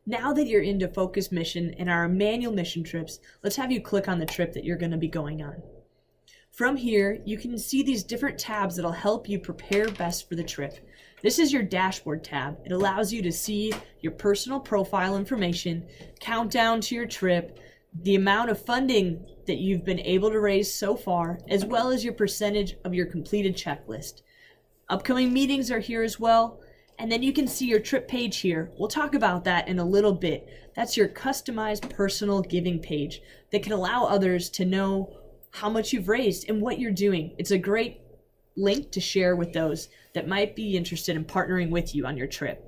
Now that you're into Focus Mission and our manual mission trips, let's have you click on the trip that you're going to be going on. From here, you can see these different tabs that'll help you prepare best for the trip. This is your dashboard tab. It allows you to see your personal profile information, countdown to your trip, the amount of funding that you've been able to raise so far, as well as your percentage of your completed checklist. Upcoming meetings are here as well. And then you can see your trip page here. We'll talk about that in a little bit. That's your customized personal giving page that can allow others to know how much you've raised and what you're doing. It's a great link to share with those that might be interested in partnering with you on your trip.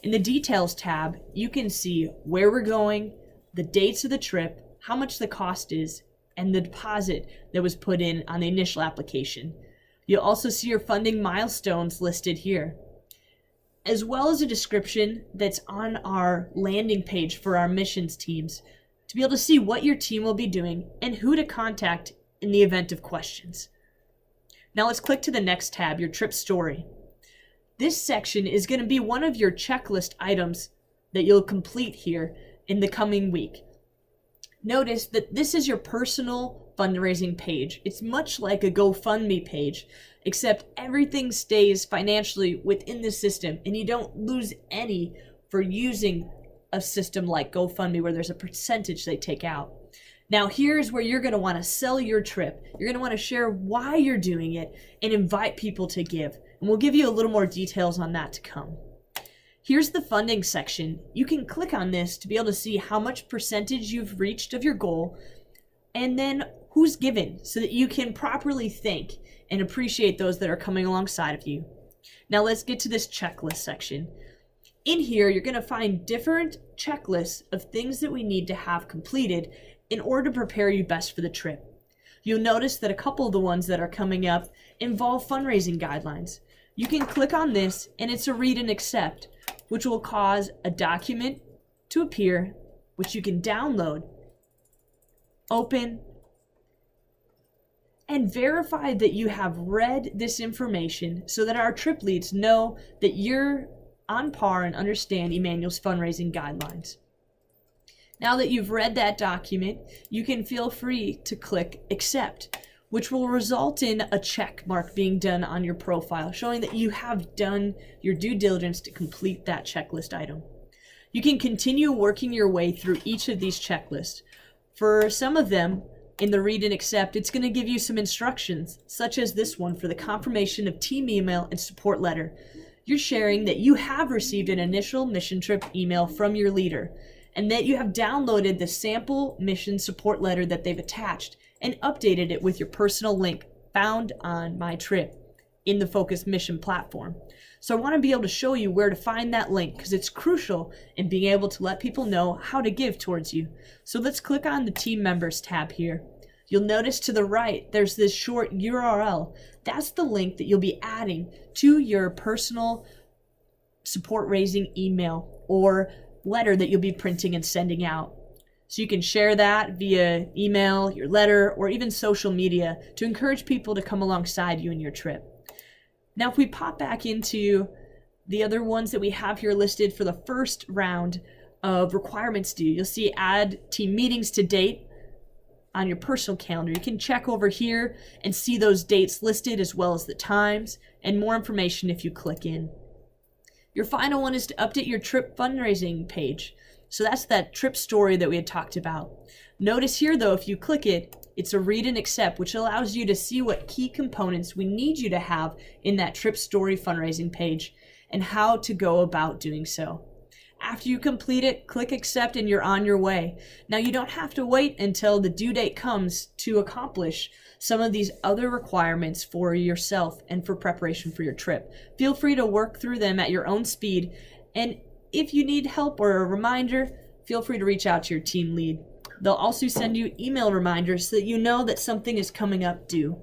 In the details tab, you can see where we're going, the dates of the trip, how much the cost is, and the deposit that was put in on the initial application. You'll also see your funding milestones listed here, as well as a description that's on our landing page for our missions teams to be able to see what your team will be doing and who to contact in the event of questions. Now let's click to the next tab, your trip story. This section is going to be one of your checklist items that you'll complete here in the coming week. Notice that this is your personal fundraising page. It's much like a GoFundMe page, except everything stays financially within the system and you don't lose any for using a system like GoFundMe where there's a percentage they take out. Now here's where you're going to want to sell your trip. You're going to want to share why you're doing it and invite people to give. And we'll give you a little more details on that to come. Here's the funding section. You can click on this to be able to see how much percentage you've reached of your goal and then who's given so that you can properly thank and appreciate those that are coming alongside of you. Now let's get to this checklist section. In here, you're going to find different checklists of things that we need to have completed in order to prepare you best for the trip. You'll notice that a couple of the ones that are coming up involve fundraising guidelines. You can click on this and it's a read and accept, which will cause a document to appear, which you can download, open, and verify that you have read this information so that our trip leads know that you're on par and understand Emmanuel's fundraising guidelines. Now that you've read that document, you can feel free to click accept, which will result in a check mark being done on your profile, showing that you have done your due diligence to complete that checklist item. You can continue working your way through each of these checklists. For some of them, in the read and accept, it's going to give you some instructions, such as this one for the confirmation of team email and support letter. You're sharing that you have received an initial mission trip email from your leader and that you have downloaded the sample mission support letter that they've attached and updated it with your personal link found on My Trip in the Focus Mission platform. So I want to be able to show you where to find that link because it's crucial in being able to let people know how to give towards you. So let's click on the Team Members tab here. You'll notice to the right, there's this short URL. That's the link that you'll be adding to your personal support raising email or letter that you'll be printing and sending out. So you can share that via email, your letter, or even social media to encourage people to come alongside you in your trip. Now, if we pop back into the other ones that we have here listed for the first round of requirements due, you'll see add team meetings to date on your personal calendar. You can check over here and see those dates listed as well as the times and more information if you click in. Your final one is to update your trip fundraising page. So that's that trip story that we had talked about. Notice here though, if you click it, it's a read and accept, which allows you to see what key components we need you to have in that trip story fundraising page and how to go about doing so. After you complete it, click accept and you're on your way. Now you don't have to wait until the due date comes to accomplish some of these other requirements for yourself and for preparation for your trip. Feel free to work through them at your own speed, and if you need help or a reminder, feel free to reach out to your team lead. They'll also send you email reminders so that you know that something is coming up due.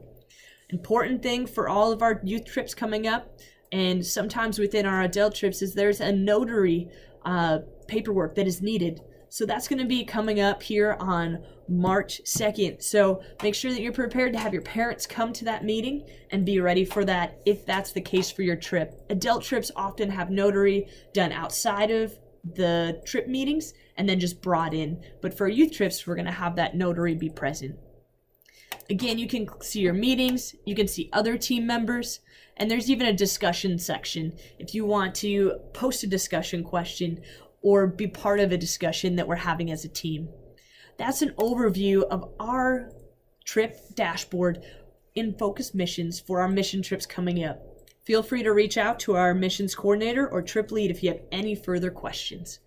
Important thing for all of our youth trips coming up, and sometimes within our adult trips, is there's a notary paperwork that is needed. So that's going to be coming up here on March 2nd. So make sure that you're prepared to have your parents come to that meeting and be ready for that if that's the case for your trip. Adult trips often have notary done outside of the trip meetings and then just brought in. But for youth trips, we're going to have that notary be present. Again, you can see your meetings, you can see other team members, and there's even a discussion section if you want to post a discussion question or be part of a discussion that we're having as a team. That's an overview of our trip dashboard in Focus Missions for our mission trips coming up. Feel free to reach out to our missions coordinator or trip lead if you have any further questions.